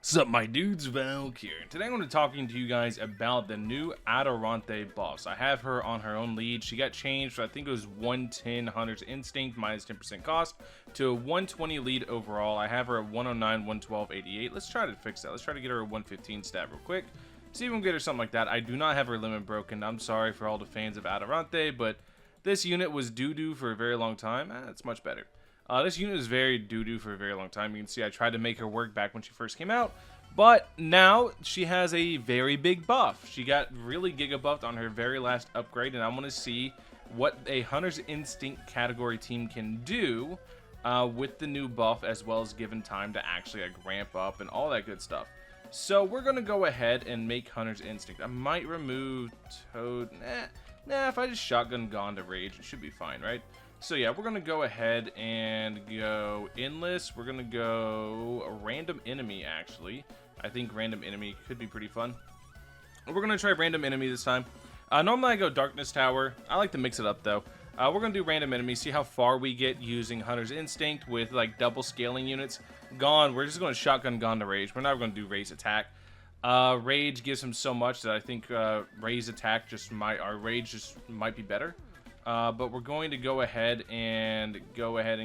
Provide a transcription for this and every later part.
Sup my dudes, Valk here. Today I'm going to be talking to you guys about the new Atarante boss. I have her on her own lead. She got changed, I think it was 110 Hunter's Instinct minus 10% cost to a 120 lead overall. I have her at 109, 112, 88. Let's try to fix that. Let's try to get her a 115 stat real quick. See if we can get her something like that. I do not have her limit broken. I'm sorry for all the fans of Atarante, but this unit was doo-doo for a very long time. It's much better. This unit is very doo-doo for a very long time. You can see I tried to make her work back when she first came out, but now she has a very big buff. She got really Giga buffed on her very last upgrade, and I want to see what a Hunter's Instinct category team can do with the new buff, as well as given time to actually ramp up and all that good stuff. So we're going to go ahead and make Hunter's Instinct. I might remove Toad. Nah, if I just shotgun Gone to Rage, it should be fine, right? So yeah, we're going to go ahead and go Endless. We're going to go a Random Enemy, actually. I think Random Enemy could be pretty fun. We're going to try Random Enemy this time. Normally I go Darkness Tower. I like to mix it up, though. We're going to do Random Enemy, see how far we get using Hunter's Instinct with, like, double scaling units. Gone, we're just going to shotgun Gone to Rage. We're not going to do Raise Attack. Rage gives him so much that I think Raise Attack Rage just might be better. But we're going to go ahead and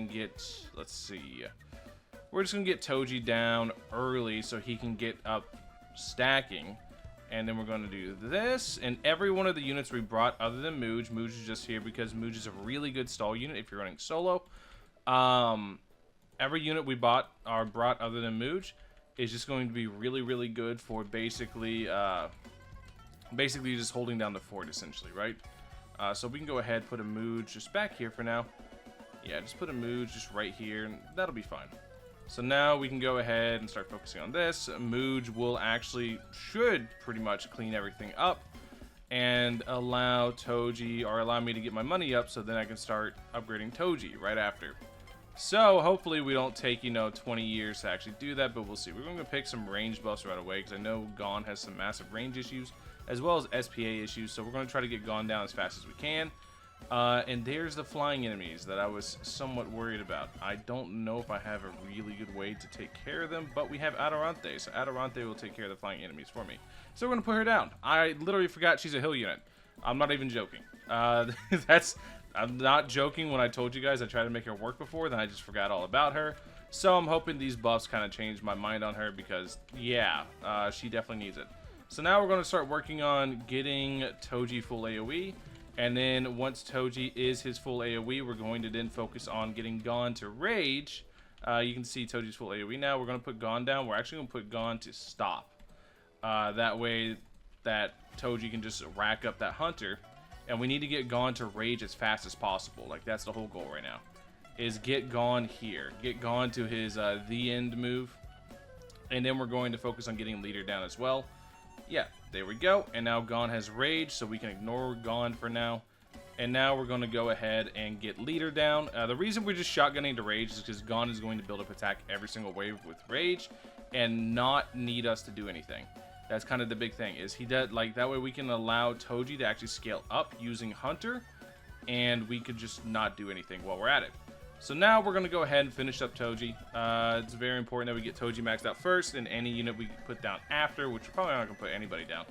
get, let's see, we're just going to get Toji down early so he can get up stacking. And then we're going to do this. And every one of the units we brought other than Mooj is just here because Mooj is a really good stall unit if you're running solo. Every unit we brought other than Mooj is just going to be really, really good for basically just holding down the fort, essentially, right? So we can go ahead, put a Mooj just back here for now. Yeah, just put a Mooj just right here, and that'll be fine. So now we can go ahead and start focusing on this. Mooj should pretty much clean everything up and allow me to get my money up so then I can start upgrading Toji right after. So hopefully we don't take, 20 years to actually do that, but we'll see. We're going to pick some range buffs right away because I know Gone has some massive range issues, as well as SPA issues, so we're going to try to get Gone down as fast as we can. And there's the flying enemies that I was somewhat worried about. I don't know if I have a really good way to take care of them, but we have Atarante, so Atarante will take care of the flying enemies for me. So we're going to put her down. I literally forgot she's a hill unit. I'm not even joking. I'm not joking when I told you guys I tried to make her work before, then I just forgot all about her. So I'm hoping these buffs kind of change my mind on her because, yeah, she definitely needs it. So now we're going to start working on getting Toji full AoE. And then once Toji is his full AoE, we're going to then focus on getting Gone to Rage. You can see Toji's full AoE now. We're going to put Gone down. We're actually going to put Gone to Stop. That way that Toji can just rack up that Hunter. And we need to get Gone to Rage as fast as possible. Like, that's the whole goal right now. Is get Gone here. Get Gone to his The End move. And then we're going to focus on getting Leader down as well. Yeah, there we go. And now Gone has Rage, so we can ignore Gone for now. And now we're going to go ahead and get Leader down. The reason we're just shotgunning to Rage is because Gone is going to build up attack every single wave with Rage and not need us to do anything. That's kind of the big thing, is he does, like, that way we can allow Toji to actually scale up using Hunter, and we could just not do anything while we're at it. So now we're going to go ahead and finish up Toji. It's very important that we get Toji maxed out first, and any unit we put down after, which we're probably not going to put anybody down.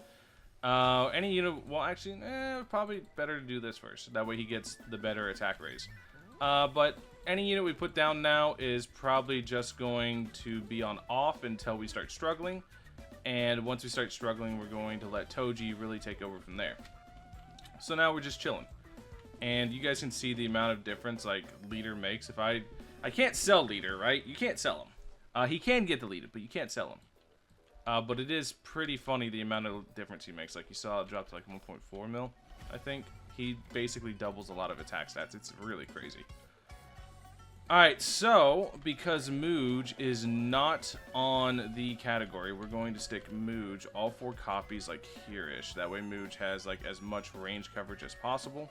Any unit, well, actually, probably better to do this first. That way he gets the better attack raise. But any unit we put down now is probably just going to be on off until we start struggling. And once we start struggling, we're going to let Toji really take over from there. So now we're just chilling. And you guys can see the amount of difference, like, Leader makes. If I can't sell Leader, right? You can't sell him. He can get deleted, but you can't sell him. But it is pretty funny the amount of difference he makes. Like, you saw it drop to, like, 1.4 mil, I think. He basically doubles a lot of attack stats. It's really crazy. Alright, so, because Mooj is not on the category, we're going to stick Mooj, all 4 copies, like, here-ish. That way Mooj has, like, as much range coverage as possible.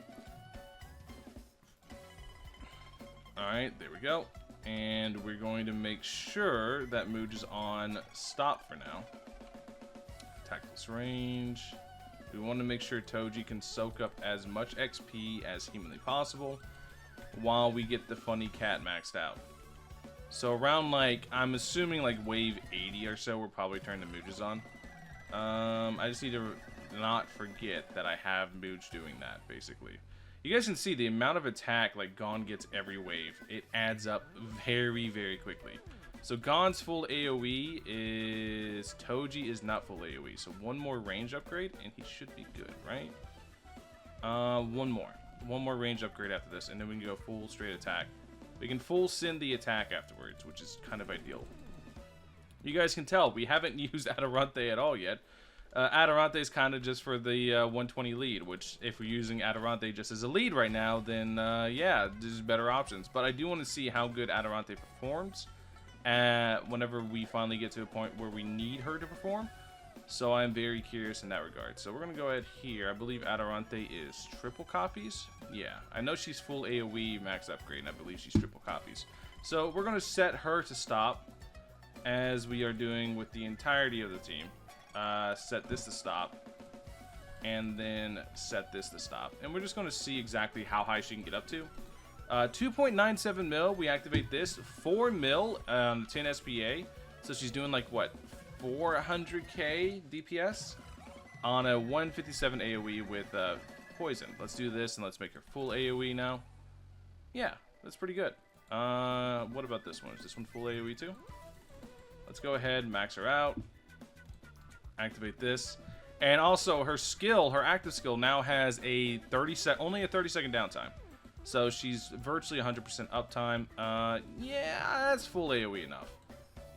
Alright, there we go. And we're going to make sure that Mooj is on Stop for now. Tactless range. We want to make sure Toji can soak up as much XP as humanly possible while we get the funny cat maxed out. So around, like, I'm assuming, like, wave 80 or so, we'll probably turn the Mooges on. I just need to not forget that I have Mooge doing that, basically. You guys can see the amount of attack, like, Gon gets every wave. It adds up very, very quickly. So Gon's full AoE is... Toji is not full AoE. So one more range upgrade, and he should be good, right? One more. One more range upgrade after this, and then we can go full straight attack. We can full send the attack afterwards, which is kind of ideal. You guys can tell, we haven't used Atarante at all yet. Atarante is kind of just for the 120 lead, which if we're using Atarante just as a lead right now, then yeah, there's better options. But I do want to see how good Atarante performs whenever we finally get to a point where we need her to perform. So I'm very curious in that regard. So we're going to go ahead here. I believe Atarante is triple copies. Yeah, I know she's full AoE max upgrade, and I believe she's triple copies. So we're going to set her to stop, as we are doing with the entirety of the team. Set this to stop, and then set this to stop. And we're just going to see exactly how high she can get up to. 2.97 mil, we activate this. 4 mil, 10 SPA. So she's doing like, what, 400k DPS on a 157 AoE with poison. Let's do this, and let's make her full AoE now. Yeah, that's pretty good. What about this one? Is this one full AoE too? Let's go ahead, max her out. Activate this. And also, her skill, her active skill, now has a only a 30-second downtime. So she's virtually 100% uptime. Yeah, that's full AoE enough.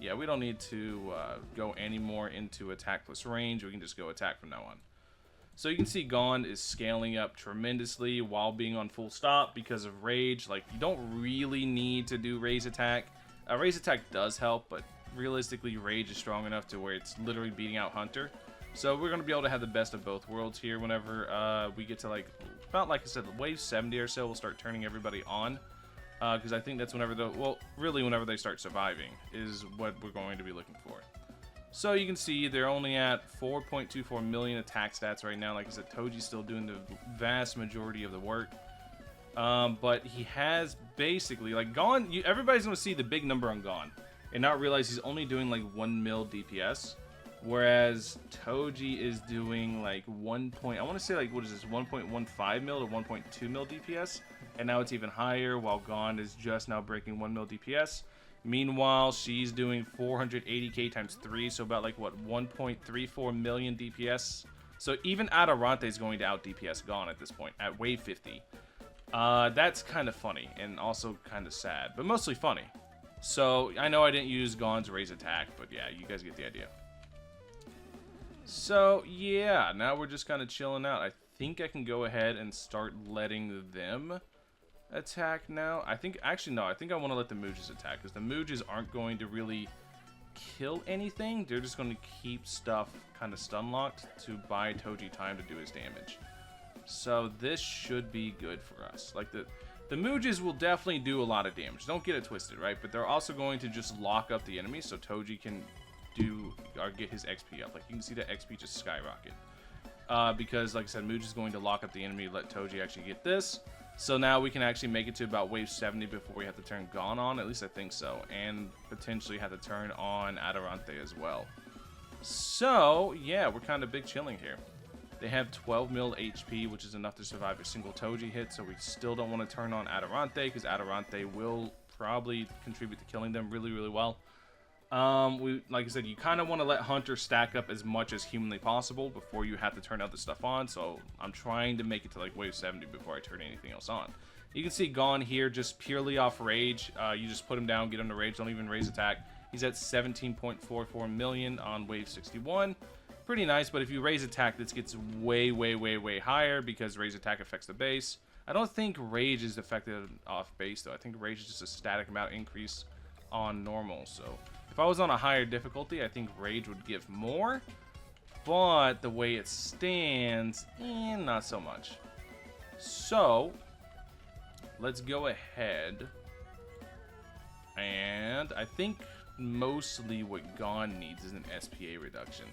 Yeah, we don't need to go any more into attack plus range. We can just go attack from now on. So you can see Gon is scaling up tremendously while being on full stop because of rage. Like, you don't really need to do raise attack. Raise attack does help, but realistically, rage is strong enough to where it's literally beating out Hunter. So we're going to be able to have the best of both worlds here whenever we get to, like, about, like I said, wave 70 or so, we'll start turning everybody on. Because I think that's whenever really whenever they start surviving is what we're going to be looking for. So you can see they're only at 4.24 million attack stats right now. Like I said, Toji's still doing the vast majority of the work. But he has basically, like, Gon, everybody's going to see the big number on Gon and not realize he's only doing like 1 mil DPS. Whereas Toji is doing like I want to say, like, what is this, 1.15 mil to 1.2 mil DPS. And now it's even higher, while Gon is just now breaking 1 mil DPS. Meanwhile, she's doing 480k times 3, so about, like, what, 1.34 million DPS. So even Atarante is going to out DPS Gon at this point, at wave 50. That's kind of funny, and also kind of sad, but mostly funny. So, I know I didn't use Gon's raise attack, but yeah, you guys get the idea. So, yeah, now we're just kind of chilling out. I think I can go ahead and start letting them attack now. I think, actually, no, I think I want to let the Mooges attack, because the Mooges aren't going to really kill anything. They're just going to keep stuff kind of stun-locked to buy Toji time to do his damage. So this should be good for us. Like, the Mooges will definitely do a lot of damage. Don't get it twisted, right? But they're also going to just lock up the enemy so Toji can get his XP up. Like, you can see that XP just skyrocket. Because, like I said, Mooge is going to lock up the enemy, let Toji actually get this. So now we can actually make it to about wave 70 before we have to turn Gon on. At least I think so. And potentially have to turn on Atarante as well. So, yeah, we're kind of big chilling here. They have 12 mil HP, which is enough to survive a single Toji hit. So we still don't want to turn on Atarante, because Atarante will probably contribute to killing them really, really well. Like I said, you kind of want to let Hunter stack up as much as humanly possible before you have to turn other stuff on. So I'm trying to make it to like wave 70 before I turn anything else on. You can see Gon here just purely off rage. You just put him down, get him to rage, don't even raise attack. He's at 17.44 million on wave 61. Pretty nice, but if you raise attack, this gets way, way, way, way higher because raise attack affects the base. I don't think rage is affected off base though. I think rage is just a static amount increase on normal. So if I was on a higher difficulty, I think rage would give more, but the way it stands, not so much. So let's go ahead, and I think mostly what Gon needs is an SPA reduction.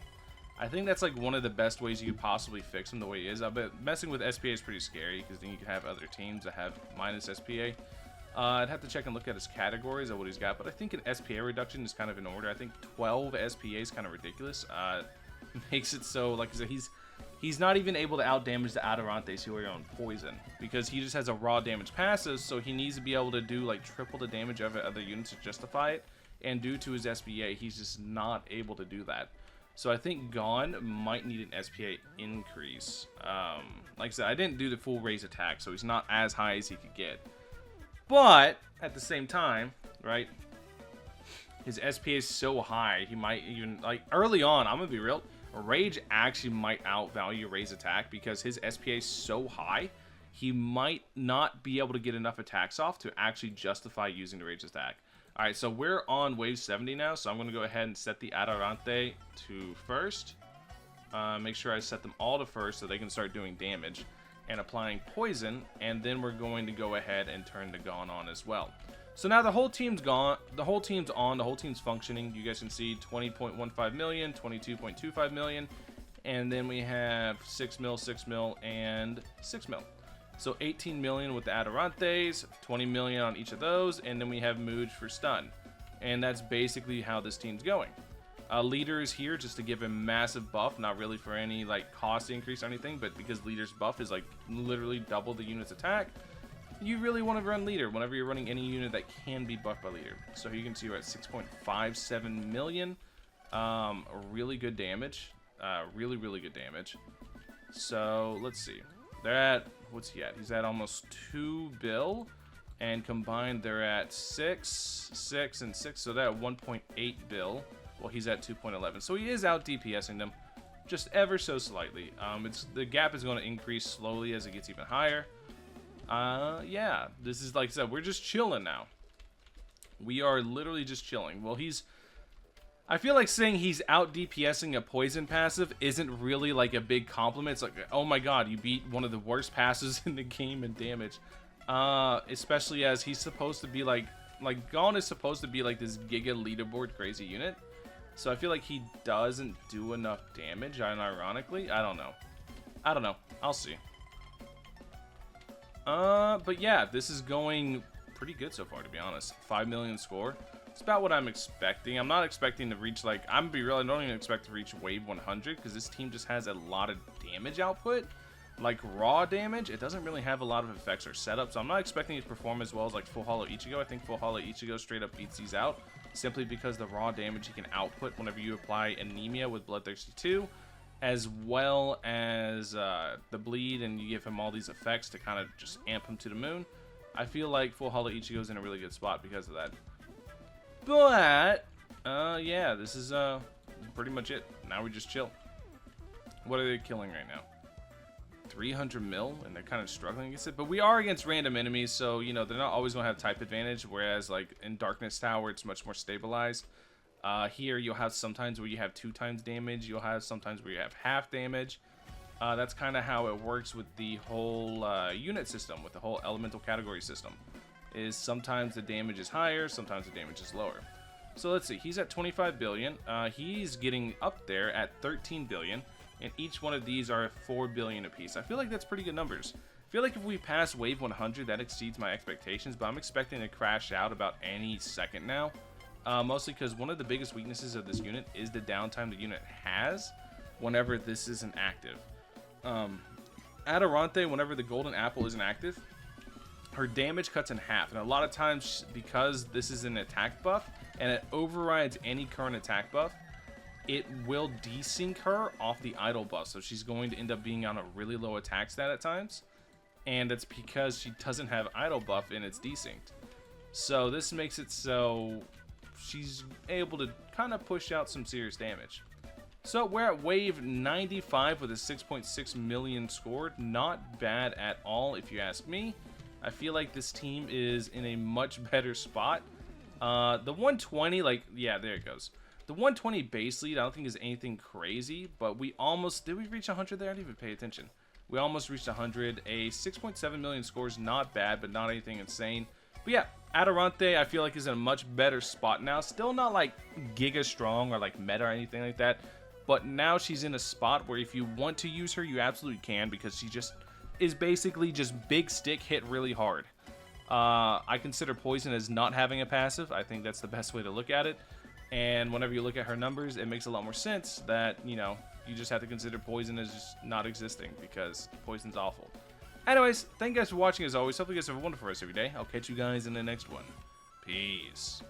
I think that's like one of the best ways you could possibly fix him the way he is. I bet messing with SPA is pretty scary because then you can have other teams that have minus SPA. I'd have to check and look at his categories of what he's got, but I think an SPA reduction is kind of in order. I think 12 SPA is kind of ridiculous. Makes it so, like I said, he's not even able to outdamage the Atarantes who are on poison, because he just has a raw damage passive, so he needs to be able to do like triple the damage of other units to justify it, and due to his SPA, he's just not able to do that. So I think Gone might need an SPA increase. Like I said, I didn't do the full raise attack, so he's not as high as he could get. But at the same time, right, his SPA is so high, he might even, like, early on, I'm gonna be real, Rage actually might outvalue Raise attack, because his SPA is so high, he might not be able to get enough attacks off to actually justify using the Rage attack. Alright, so we're on wave 70 now, so I'm gonna go ahead and set the Atarante to first. Make sure I set them all to first so they can start doing damage and applying poison, and then we're going to go ahead and turn the Gone on as well. So now the whole team's gone, the whole team's on, the whole team's functioning. You guys can see 20.15 million, 22.25 million, and then we have 6 mil, 6 mil, and 6 mil. So 18 million with the Atarantes, 20 million on each of those, and then we have Mooj for stun. And that's basically how this team's going. Leader is here just to give a massive buff, not really for any like cost increase or anything, but because Leader's buff is like literally double the unit's attack, you really want to run Leader whenever you're running any unit that can be buffed by Leader. So you can see we're at 6.57 million. Really good damage. Really good damage. So let's see. They're at, what's he at? He's at almost 2 bill. And combined they're at 6, 6, and 6. So they're at 1.8 bill. Well, he's at 2.11. So he is out DPSing them just ever so slightly. The gap is going to increase slowly as it gets even higher. Yeah, this is, like I said, we're just chilling now. We are literally just chilling. Well, I feel like saying he's out DPSing a poison passive isn't really like a big compliment. It's like, oh my god, you beat one of the worst passes in the game in damage. Especially as he's supposed to be like Gone is supposed to be like this Giga leaderboard crazy unit. So I feel like he doesn't do enough damage, unironically. I don't know. I'll see. But yeah, this is going pretty good so far, to be honest. 5 million score. It's about what I'm expecting. I'm not expecting to reach, like, I'm gonna be real, I don't even expect to reach wave 100, because this team just has a lot of damage output. Like, raw damage, it doesn't really have a lot of effects or setup, so I'm not expecting it to perform as well as, like, Full Hollow Ichigo. I think Full Hollow Ichigo straight up beats these out, simply because the raw damage he can output whenever you apply Anemia with Bloodthirsty 2, as well as the bleed, and you give him all these effects to kind of just amp him to the moon. I feel like Full Hollow Ichigo's in a really good spot because of that. But, yeah, this is pretty much it. Now we just chill. What are they killing right now? 300 mil, and they're kind of struggling against it. But we are against random enemies, so, you know, they're not always going to have type advantage, whereas, like, in Darkness Tower, it's much more stabilized. Here, you'll have sometimes where you have 2 times damage. You'll have sometimes where you have half damage. That's kind of how it works with the whole unit system, with the whole elemental category system. Is sometimes the damage is higher, sometimes the damage is lower. So let's see, he's at 25 billion. He's getting up there at 13 billion. And each one of these are 4 billion apiece. I feel like that's pretty good numbers. I feel like if we pass wave 100, that exceeds my expectations. But I'm expecting to crash out about any second now. Mostly because one of the biggest weaknesses of this unit is the downtime the unit has whenever this isn't active. Atarante, whenever the golden apple isn't active, her damage cuts in half. And a lot of times, because this is an attack buff, and it overrides any current attack buff, it will desync her off the idle buff. So she's going to end up being on a really low attack stat at times. And it's because she doesn't have idle buff and it's desynced. So this makes it so she's able to kind of push out some serious damage. So we're at wave 95 with a 6.6 million scored. Not bad at all, if you ask me. I feel like this team is in a much better spot. The 120, like, yeah, there it goes. The 120 base lead, I don't think is anything crazy, but we almost, did we reach 100 there? I didn't even pay attention. We almost reached 100. A 6.7 million score is not bad, but not anything insane. But yeah, Atarante, I feel like is in a much better spot now. Still not like giga strong or like meta or anything like that, but now she's in a spot where if you want to use her, you absolutely can, because she just is basically just big stick hit really hard. I consider Poison as not having a passive. I think that's the best way to look at it. And whenever you look at her numbers, it makes a lot more sense that, you know, you just have to consider Poison as just not existing because Poison's awful. Anyways, thank you guys for watching as always. Hope you guys have a wonderful rest of your day. I'll catch you guys in the next one. Peace.